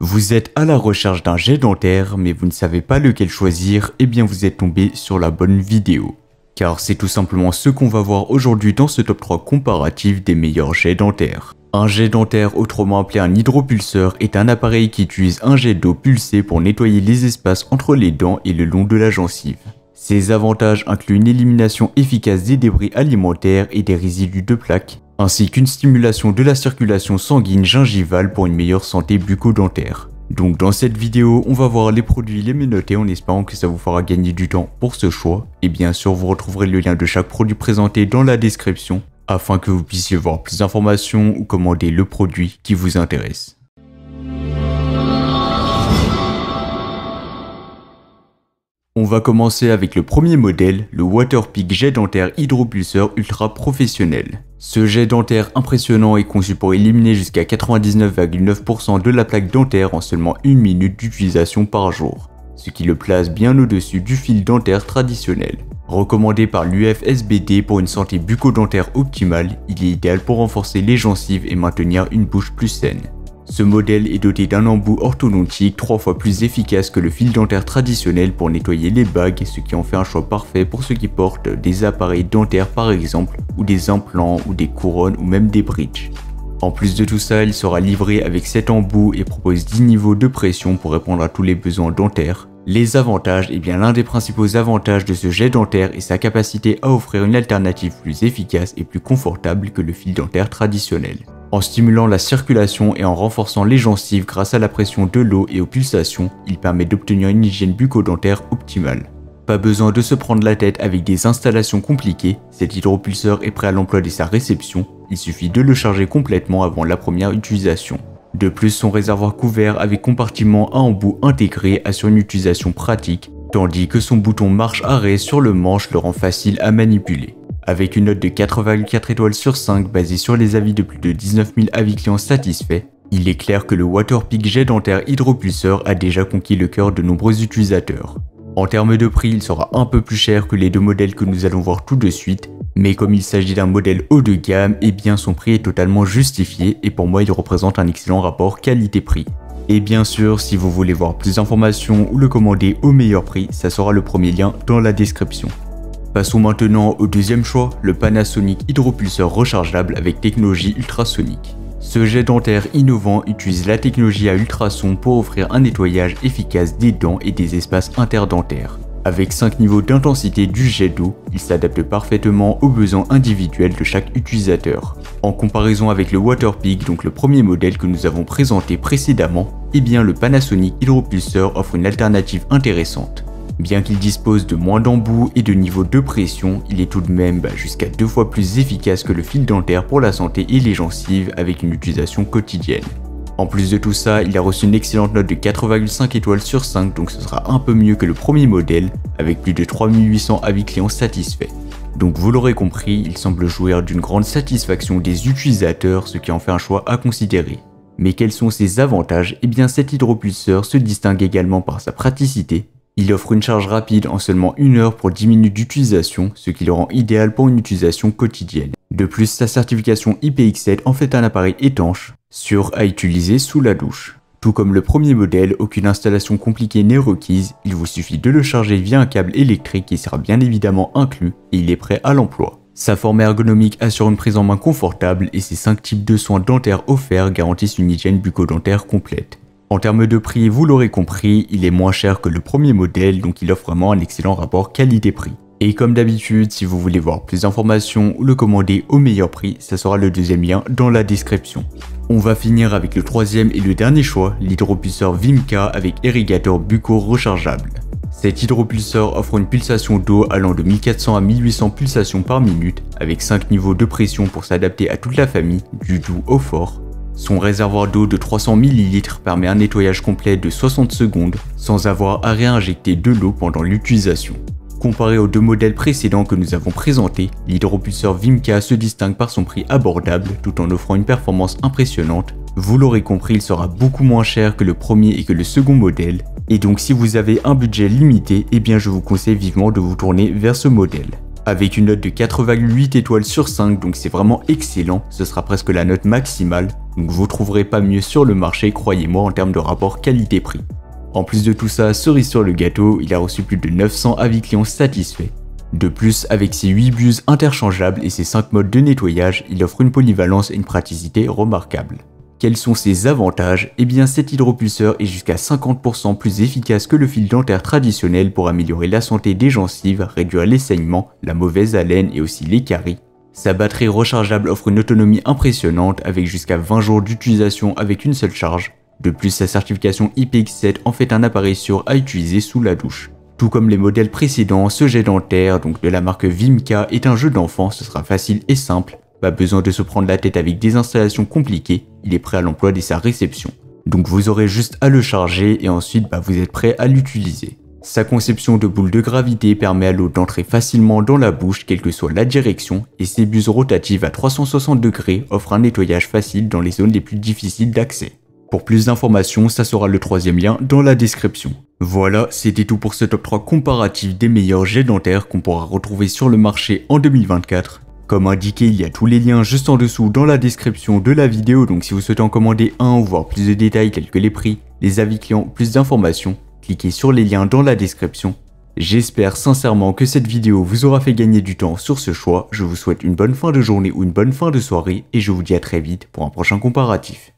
Vous êtes à la recherche d'un jet dentaire, mais vous ne savez pas lequel choisir, et bien vous êtes tombé sur la bonne vidéo. Car c'est tout simplement ce qu'on va voir aujourd'hui dans ce top 3 comparatif des meilleurs jets dentaires. Un jet dentaire, autrement appelé un hydropulseur, est un appareil qui utilise un jet d'eau pulsé pour nettoyer les espaces entre les dents et le long de la gencive. Ses avantages incluent une élimination efficace des débris alimentaires et des résidus de plaques, ainsi qu'une stimulation de la circulation sanguine gingivale pour une meilleure santé bucco-dentaire. Donc dans cette vidéo, on va voir les produits les mieux notés en espérant que ça vous fera gagner du temps pour ce choix. Et bien sûr, vous retrouverez le lien de chaque produit présenté dans la description, afin que vous puissiez voir plus d'informations ou commander le produit qui vous intéresse. On va commencer avec le premier modèle, le Waterpik jet dentaire hydropulseur ultra professionnel. Ce jet dentaire impressionnant est conçu pour éliminer jusqu'à 99,9% de la plaque dentaire en seulement 1 minute d'utilisation par jour, ce qui le place bien au-dessus du fil dentaire traditionnel. Recommandé par l'UFSBD pour une santé bucco-dentaire optimale, il est idéal pour renforcer les gencives et maintenir une bouche plus saine. Ce modèle est doté d'un embout orthodontique 3 fois plus efficace que le fil dentaire traditionnel pour nettoyer les bagues, ce qui en fait un choix parfait pour ceux qui portent des appareils dentaires par exemple, ou des implants, ou des couronnes, ou même des bridges. En plus de tout ça, il sera livré avec 7 embouts et propose 10 niveaux de pression pour répondre à tous les besoins dentaires. Les avantages, eh bien l'un des principaux avantages de ce jet dentaire est sa capacité à offrir une alternative plus efficace et plus confortable que le fil dentaire traditionnel. En stimulant la circulation et en renforçant les gencives grâce à la pression de l'eau et aux pulsations, il permet d'obtenir une hygiène bucco-dentaire optimale. Pas besoin de se prendre la tête avec des installations compliquées, cet hydropulseur est prêt à l'emploi dès sa réception, il suffit de le charger complètement avant la première utilisation. De plus, son réservoir couvert avec compartiment à embout intégré assure une utilisation pratique, tandis que son bouton marche-arrêt sur le manche le rend facile à manipuler. Avec une note de 4,4 étoiles sur 5 basée sur les avis de plus de 19 000 avis clients satisfaits, il est clair que le Waterpik jet dentaire hydropulseur a déjà conquis le cœur de nombreux utilisateurs. En termes de prix, il sera un peu plus cher que les deux modèles que nous allons voir tout de suite, mais comme il s'agit d'un modèle haut de gamme, eh bien son prix est totalement justifié et pour moi il représente un excellent rapport qualité-prix. Et bien sûr, si vous voulez voir plus d'informations ou le commander au meilleur prix, ça sera le premier lien dans la description. Passons maintenant au deuxième choix, le Panasonic hydropulseur rechargeable avec technologie ultrasonique. Ce jet dentaire innovant utilise la technologie à ultrasons pour offrir un nettoyage efficace des dents et des espaces interdentaires. Avec 5 niveaux d'intensité du jet d'eau, il s'adapte parfaitement aux besoins individuels de chaque utilisateur. En comparaison avec le Waterpik, donc le premier modèle que nous avons présenté précédemment, eh bien le Panasonic hydropulseur offre une alternative intéressante. Bien qu'il dispose de moins d'embouts et de niveaux de pression, il est tout de même jusqu'à 2 fois plus efficace que le fil dentaire pour la santé et les gencives avec une utilisation quotidienne. En plus de tout ça, il a reçu une excellente note de 4,5 étoiles sur 5, donc ce sera un peu mieux que le premier modèle, avec plus de 3800 avis clients satisfaits. Donc vous l'aurez compris, il semble jouir d'une grande satisfaction des utilisateurs, ce qui en fait un choix à considérer. Mais quels sont ses avantages? Eh bien cet hydropulseur se distingue également par sa praticité. Il offre une charge rapide en seulement 1 heure pour 10 minutes d'utilisation, ce qui le rend idéal pour une utilisation quotidienne. De plus, sa certification IPX7 en fait un appareil étanche, sûr à utiliser sous la douche. Tout comme le premier modèle, aucune installation compliquée n'est requise, il vous suffit de le charger via un câble électrique qui sera bien évidemment inclus et il est prêt à l'emploi. Sa forme ergonomique assure une prise en main confortable et ses 5 types de soins dentaires offerts garantissent une hygiène bucco-dentaire complète. En termes de prix, vous l'aurez compris, il est moins cher que le premier modèle, donc il offre vraiment un excellent rapport qualité-prix. Et comme d'habitude, si vous voulez voir plus d'informations ou le commander au meilleur prix, ça sera le deuxième lien dans la description. On va finir avec le troisième et le dernier choix, l'hydropulseur Vimka avec irrigateur bucco rechargeable. Cet hydropulseur offre une pulsation d'eau allant de 1400 à 1800 pulsations par minute, avec 5 niveaux de pression pour s'adapter à toute la famille, du doux au fort. Son réservoir d'eau de 300 ml permet un nettoyage complet de 60 secondes sans avoir à réinjecter de l'eau pendant l'utilisation. Comparé aux deux modèles précédents que nous avons présentés, l'hydropulseur Vimka se distingue par son prix abordable tout en offrant une performance impressionnante. Vous l'aurez compris, il sera beaucoup moins cher que le premier et que le second modèle. Et donc si vous avez un budget limité, eh bien je vous conseille vivement de vous tourner vers ce modèle. Avec une note de 4,8 étoiles sur 5, donc c'est vraiment excellent, ce sera presque la note maximale, donc vous trouverez pas mieux sur le marché, croyez-moi, en termes de rapport qualité-prix. En plus de tout ça, cerise sur le gâteau, il a reçu plus de 900 avis clients satisfaits. De plus, avec ses 8 buses interchangeables et ses 5 modes de nettoyage, il offre une polyvalence et une praticité remarquables. Quels sont ses avantages? Eh bien, cet hydropulseur est jusqu'à 50% plus efficace que le fil dentaire traditionnel pour améliorer la santé des gencives, réduire les saignements, la mauvaise haleine et aussi les caries. Sa batterie rechargeable offre une autonomie impressionnante avec jusqu'à 20 jours d'utilisation avec une seule charge. De plus, sa certification IPX7 en fait un appareil sûr à utiliser sous la douche. Tout comme les modèles précédents, ce jet dentaire, donc de la marque Vimka, est un jeu d'enfant, ce sera facile et simple. Pas besoin de se prendre la tête avec des installations compliquées, il est prêt à l'emploi dès sa réception. Donc vous aurez juste à le charger et ensuite vous êtes prêt à l'utiliser. Sa conception de boule de gravité permet à l'eau d'entrer facilement dans la bouche quelle que soit la direction et ses buses rotatives à 360 degrés offrent un nettoyage facile dans les zones les plus difficiles d'accès. Pour plus d'informations, ça sera le troisième lien dans la description. Voilà, c'était tout pour ce top 3 comparatif des meilleurs jets dentaires qu'on pourra retrouver sur le marché en 2024. Comme indiqué, il y a tous les liens juste en dessous dans la description de la vidéo, donc si vous souhaitez en commander un ou voir plus de détails tels que les prix, les avis clients, plus d'informations, cliquez sur les liens dans la description. J'espère sincèrement que cette vidéo vous aura fait gagner du temps sur ce choix, je vous souhaite une bonne fin de journée ou une bonne fin de soirée et je vous dis à très vite pour un prochain comparatif.